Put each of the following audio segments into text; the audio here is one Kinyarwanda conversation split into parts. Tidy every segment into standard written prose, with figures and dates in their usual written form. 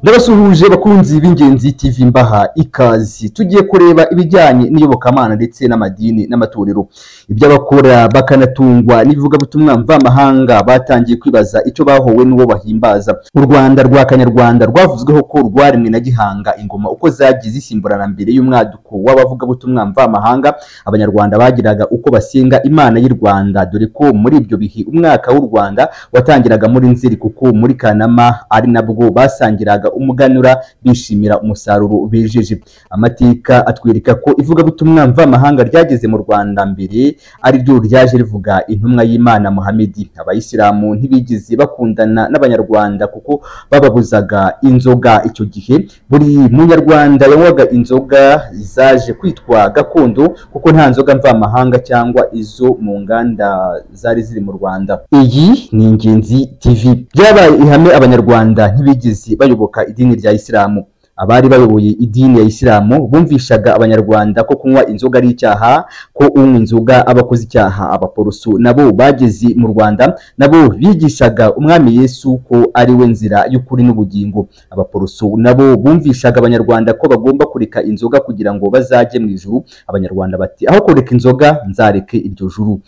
Ndabasuhuje bakunzi b'Ingenzi TV mbaha ikazi. Tugiye kureba ibijyanye n'iyobokamana ndetse n'amadini n'amatorero. Iby'abakora bakanatungwa n'ibivuga butumwa mvamahanga batangiye kwibaza icyo bahowe n'uwo bahimbaza. U Rwanda rwa Kanyarwanda rwavuzweho ko rwaremwe na Gihanga ingoma uko zagiye zisimburana mbere y'umwaduko w'abavuga butumwa mvamahanga. Abanyarwanda bagiraga uko basenga Imana y'u Rwanda, dore ko muri ibyo bihe umwaka w'u Rwanda watangiraga muri Nzeri, kuko muri Kanama ari nabwo basangiraga umuganura bishimira umusaruro bejeje. Amateka atwereka ko ivuga butumwa mvamahanga ryageze mu Rwanda mbere ari ryo ryaje rivuga intumwa y'Imana Muhamedi. Abayisilamu ntibigeze bakundana n'Abanyarwanda kuko bababuzaga inzoga. Icyo gihe buri munyarwanda yanywaga inzoga zaje kwitwa gakondo kuko nta nzoga mvamahanga cyangwa izo mu nganda zari ziri mu Rwanda. Iyi ni Ingenzi TV. Byabaye ihame Abanyarwanda ntibigeze bayoboka idini rya Isilamu. Abari bayoboye idini ya Isilamu bumvishaga Abanyarwanda ko kunywa inzoga ari icyaha, ko unywa inzoga abakoze icyaha. Abaporoso nabo bageze mu Rwanda, nabo bigishaga umwami Yesu ko ari we nzira y'ukuri n'ubugingo. Abaporoso nabo bumvishaga Abanyarwanda ko bagomba kureka inzoga kugira ngo bazajye mu ijuru. Abanyarwanda bati aho kureka inzoga nzareke iryo juru.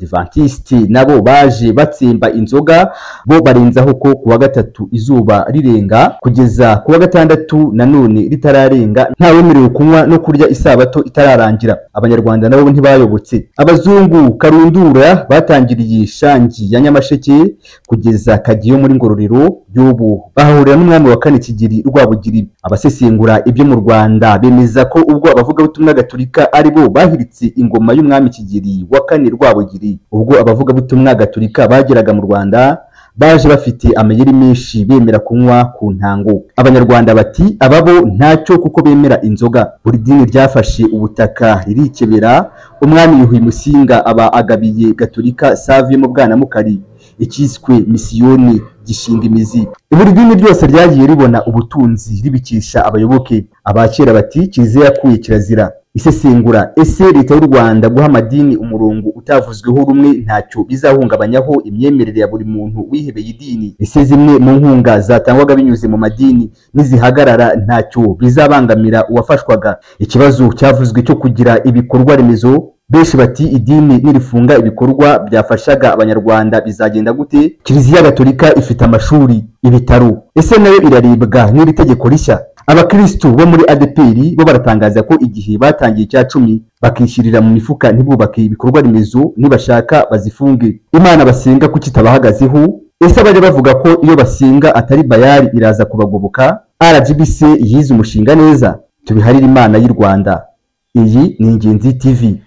Abadivantisti nabo baje batsemba inzoga, bo barenzaho ko kuwa gatatu izuba rirenga kugeza kuwa gatandatu nanone ritararenga ntawemerewe kunywa no kurya isabato itararangira. Abanyarwanda nabo ntibayobotse. Abazungu karundura batangiriye Shangi ya Nyamasheke kugeza Kagiyo muri Ngororero y'ubu, bahahurira n'umwami wa kane Kigeli Rwabugiri. Abasesengura ibyo mu Rwanda bemeza ko ubwo abavuga butumwa gatolika ari bo bahiritse ingoma y'umwami Kigeli wa kane Rwabugiri. Ubwo abavuga butumwa gatolika bageraga mu Rwanda baje bafite amayeri menshi bemera kunywa ku ntango. Abanyarwanda bati ababo ntacyo kuko bemera inzoga. Buri dini ryafashe ubutaka ririkebera. Umwami Yuhi Musinga aba agabiye gatolika Save mu Bwanamukari, ikiswe misiyoni gishinga imizi. Buri dini ryose ryagiye ribona ubutunzi ribikisha abayoboke. Abakera bati kiliziya yakuye kirazira. Isesengura: ese leta y'u Rwanda guha amadini umurongo utavuzweho rumwe ntacyo bizahungabanyaho imyemerere ya buri muntu wihebeye idini? Ese zimwe mu nkunga zatangwaga binyuze mu madini nizihagarara ntacyo bizabangamira uwafashwaga? Ikibazo cyavuzwe cyo kugira ibikorwa remezo. Benshi bati idini nirifunga ibikorwa byafashaga Abanyarwanda bizagenda gute? Kiliziya Gatolika ifite amashuri, ibitaro, ese nayo iraribwa n'iri tegeko rishya? Abakristo bo muri ADPR bo baratangaza ko igihe batangiye cya 10 bakishyirira mu mifuka ntibubake ibikorwa remezo, nibashaka bazifunge. Imana basenga kuki itabahagazeho? Ese bari bavuga ko iyo basenga atari bayari iraza kubagoboka? RGBC yize umushinga neza. Tubiharira Imana y'u Rwanda. Iyi ni Ingenzi TV.